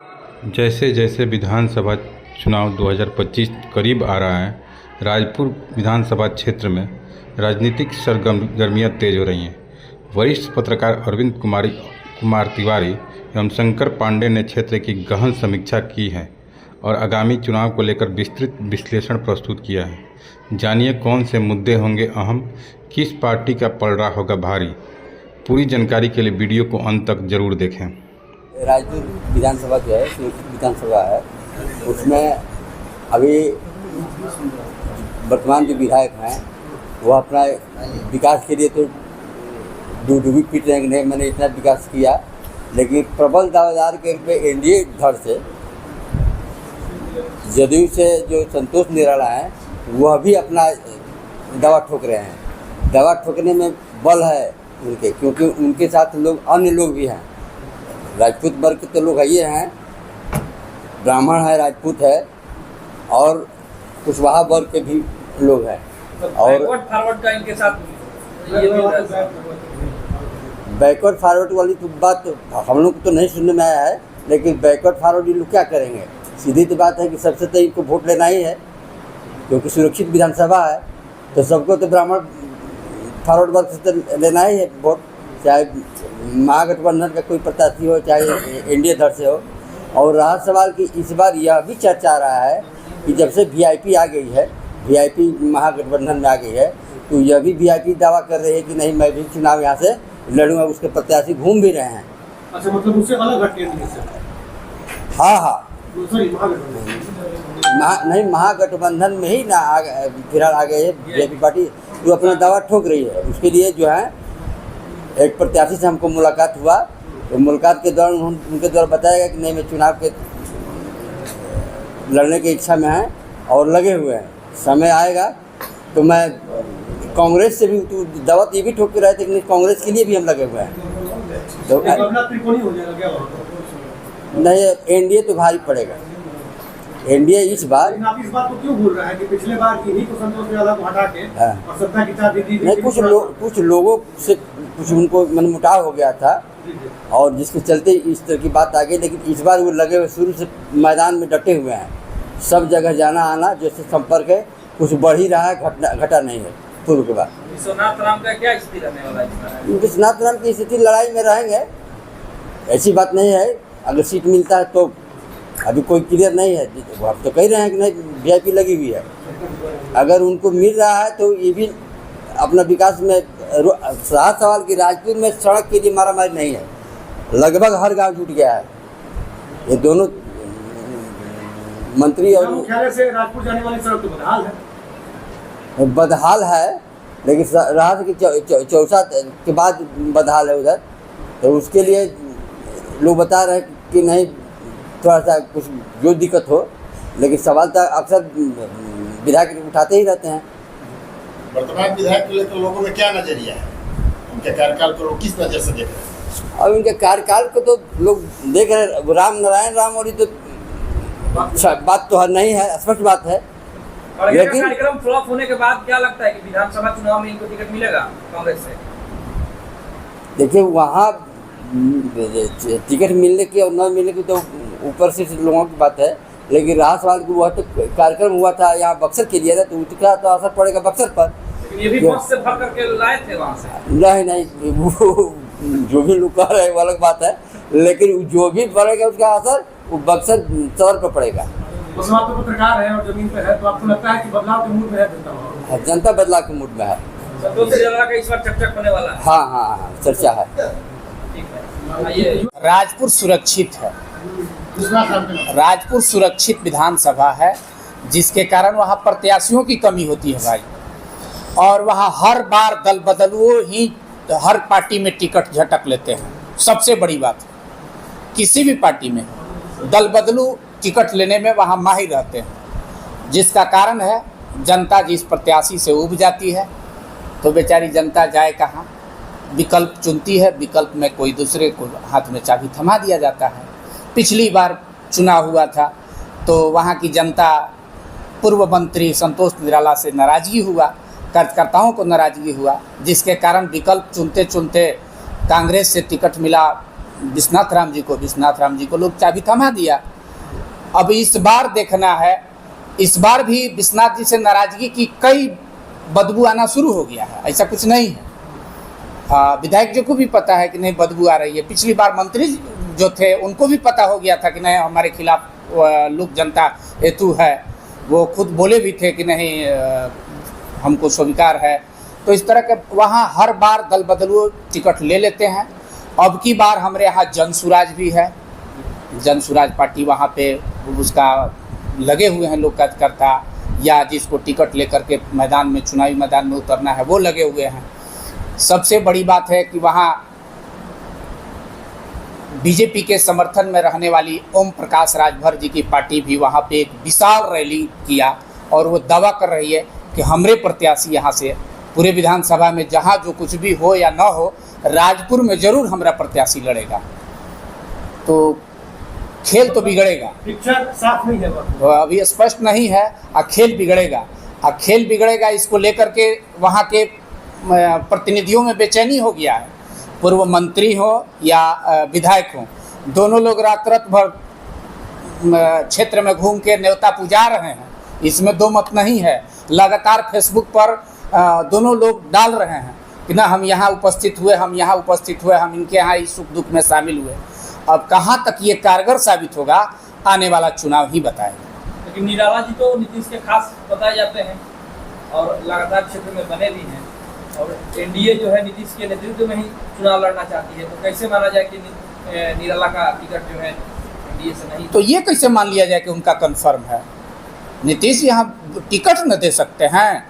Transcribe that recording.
जैसे जैसे विधानसभा चुनाव 2025 करीब आ रहा है, राजपुर विधानसभा क्षेत्र में राजनीतिक सरगर्मियाँ तेज हो रही हैं। वरिष्ठ पत्रकार अरविंद कुमार तिवारी एवं शंकर पांडे ने क्षेत्र की गहन समीक्षा की है और आगामी चुनाव को लेकर विस्तृत विश्लेषण प्रस्तुत किया है। जानिए कौन से मुद्दे होंगे अहम, किस पार्टी का पलड़ा होगा भारी। पूरी जानकारी के लिए वीडियो को अंत तक जरूर देखें। राजपुर विधानसभा जो है विधानसभा है, उसमें अभी वर्तमान जो विधायक हैं वो अपना विकास के लिए तो डूबी पीट रहे हैं, नहीं मैंने इतना विकास किया, लेकिन प्रबल दावेदार के पे एनडीए धड़ से जदयू से जो संतोष निराला है वह भी अपना दवा ठोक रहे हैं। दवा ठोकने में बल है उनके, क्योंकि उनके साथ लोग अन्य लोग भी हैं। राजपूत वर्ग के तो लोग ये हैं, ब्राह्मण है, राजपूत है और कुशवाहा वर्ग के भी लोग हैं। और फॉरवर्ड का इनके साथ ये भी बैकवर्ड फॉरवर्ड वाली तो बात हम लोग को तो नहीं सुनने में आया है, लेकिन बैकवर्ड फॉरवर्ड ये लोग क्या करेंगे। सीधी तो बात है कि सबसे तो इनको वोट लेना ही है, क्योंकि सुरक्षित विधानसभा है तो सबको तो ब्राह्मण फॉरवर्ड वर्ग से तो लेना ही है वोट, चाहे महागठबंधन का कोई प्रत्याशी हो चाहे एनडीए धड़ से हो। और रहा सवाल कि इस बार यह भी चर्चा आ रहा है कि जब से वीआईपी आ गई है, वीआईपी महागठबंधन में आ गई है, तो यह भी वीआईपी दावा कर रही है कि नहीं मैं भी चुनाव यहाँ से लड़ूंगा। उसके प्रत्याशी घूम भी रहे हैं। अच्छा, मतलब उससे अलग हटके हाँ नहीं, महागठबंधन में ही ना फिलहाल आ गए है वीआईपी पार्टी, जो अपना दावा ठोक रही है। उसके लिए जो है एक प्रत्याशी से हमको मुलाकात हुआ, तो मुलाकात के दौरान उनके द्वारा बताया गया कि नहीं मैं चुनाव के लड़ने की इच्छा में है और लगे हुए हैं, समय आएगा तो मैं कांग्रेस से भी दावा ये भी ठोक के रहे थे कि कांग्रेस के लिए भी हम लगे हुए हैं। तो त्रिकोणी हो जाएगा क्या? नहीं, एनडीए तो भारी पड़ेगा। एनडीए इस बार आप इस बात को क्यों बोल रहे हैं कि पिछले बार इन्हीं को संतोष निराला को हटा के और सत्ता की चाबी नहीं, कुछ लोगों से कुछ उनको मनमुटाव हो गया था और जिसके चलते इस तरह की बात आ गई। लेकिन इस बार वो लगे हुए शुरू से मैदान में डटे हुए हैं, सब जगह जाना आना जैसे संपर्क है, कुछ बढ़ ही रहा है, घटा नहीं है पूर्व के बाद। विश्वनाथ राम का क्या स्थिति रहने वाला है? विश्वनाथ राम की स्थिति लड़ाई में रहेंगे, ऐसी बात नहीं है। अगर सीट मिलता है तो अभी कोई क्लियर नहीं है, आप तो कह रहे हैं कि नहीं वीआईपी लगी हुई है। अगर उनको मिल रहा है तो ये भी अपना विकास में रहा सवाल कि राजपुर में सड़क के लिए मारामारी नहीं है, लगभग हर गांव जुट गया है। ये दोनों मंत्री और मुख्यालय से राजपुर जाने वाली सड़क तो बदहाल है, लेकिन रहा कि चौसा के बाद बदहाल है उधर, तो उसके लिए लोग बता रहे हैं कि नहीं थोड़ा सा कुछ जो दिक्कत हो, लेकिन सवाल तो अक्सर विधायक उठाते ही रहते हैं। वर्तमान विधायक के लिए तो लोगों में क्या नजरिया है, उनके कार्यकाल को लोग किस नजर से देख रहे हैं? और उनके कार्यकाल को तो लोग देख रहे हैं, राम नारायण राम और तो बात तो नहीं है, स्पष्ट बात है। और लेकिन कार्यक्रम फ्लॉप होने के बाद क्या लगता है कि विधानसभा चुनाव में इनको टिकट मिलेगा कांग्रेस से? देखिए वहाँ टिकट मिलने की और न मिलने की तो ऊपर से लोगों की बात है, लेकिन रहा सवाल कि वह तो कार्यक्रम हुआ था यहाँ बक्सर के लिए ना, तो उसका तो असर पड़ेगा बक्सर पर। लेकिन ये भी बस से भर करके लाए थे वहाँ से। नहीं वो जो भी लोग कह रहे हैं वो अलग बात है, लेकिन जो भी पड़ेगा उसका असर वो बक्सर शहर पर पड़ेगा। तो आप तो पत्रकार हैं और जमीन पे है, तो आपको लगता है कि बदलाव के मूड में है जनता बदलाव के मूड में है। संतोष निराला का इस बार चकचक होने वाला है। हाँ चर्चा है। राजपुर सुरक्षित है, राजपुर सुरक्षित विधानसभा है, जिसके कारण वहाँ प्रत्याशियों की कमी होती है भाई। और वहाँ हर बार दल बदलुओं ही हर पार्टी में टिकट झटक लेते हैं। सबसे बड़ी बात किसी भी पार्टी में दल बदलू टिकट लेने में वहाँ माहिर रहते हैं, जिसका कारण है जनता जिस प्रत्याशी से उब जाती है तो बेचारी जनता जाए कहाँ, विकल्प चुनती है। विकल्प में कोई दूसरे को हाथ में चाबी थमा दिया जाता है। पिछली बार चुनाव हुआ था तो वहाँ की जनता पूर्व मंत्री संतोष निराला से नाराज़गी हुआ, कार्यकर्ताओं को नाराज़गी हुआ, जिसके कारण विकल्प चुनते चुनते कांग्रेस से टिकट मिला विश्वनाथ राम जी को लोग चाबी थमा दिया। अब इस बार देखना है, इस बार भी विश्वनाथ जी से नाराजगी की कई बदबू आना शुरू हो गया है, ऐसा कुछ नहीं है। विधायक जी को भी पता है कि नहीं बदबू आ रही है। पिछली बार मंत्री जो थे उनको भी पता हो गया था कि नहीं हमारे खिलाफ लोक जनता हेतु है, वो खुद बोले भी थे कि नहीं हमको स्वीकार है। तो इस तरह के वहाँ हर बार दल बदलू टिकट ले लेते हैं। अब की बार हमारे यहाँ जन सुराज भी है, जन सुराज पार्टी वहाँ पे उसका लगे हुए हैं लोग कार्यकर्ता, या जिसको टिकट लेकर के मैदान में चुनावी मैदान में उतरना है वो लगे हुए हैं। सबसे बड़ी बात है कि वहाँ बीजेपी के समर्थन में रहने वाली ओम प्रकाश राजभर जी की पार्टी भी वहाँ पे एक विशाल रैली किया और वो दावा कर रही है कि हमारे प्रत्याशी यहाँ से पूरे विधानसभा में जहाँ जो कुछ भी हो या ना हो, राजपुर में जरूर हमारा प्रत्याशी लड़ेगा। तो खेल तो बिगड़ेगा, पिक्चर साफ नहीं है तो अभी स्पष्ट नहीं है, खेल बिगड़ेगा। इसको लेकर के वहाँ के प्रतिनिधियों में बेचैनी हो गया है। पूर्व मंत्री हो या विधायक हो, दोनों लोग रात भर क्षेत्र में घूम के न्योता पुजा रहे हैं, इसमें दो मत नहीं है। लगातार फेसबुक पर दोनों लोग डाल रहे हैं कि ना हम यहाँ उपस्थित हुए, हम इनके यहाँ इस सुख दुख में शामिल हुए। अब कहाँ तक ये कारगर साबित होगा, आने वाला चुनाव ही बताएगा। लेकिन निराला जी तो नीतीश के खास बताए जाते हैं और लगातार क्षेत्र में बने भी हैं, और एनडीए जो है नीतीश के नेतृत्व में ही चुनाव लड़ना चाहती है। तो कैसे माना जाए कि निराला का टिकट जो है एनडीए से नहीं? तो ये कैसे मान लिया जाए कि उनका कन्फर्म है? नीतीश यहाँ टिकट न दे सकते हैं?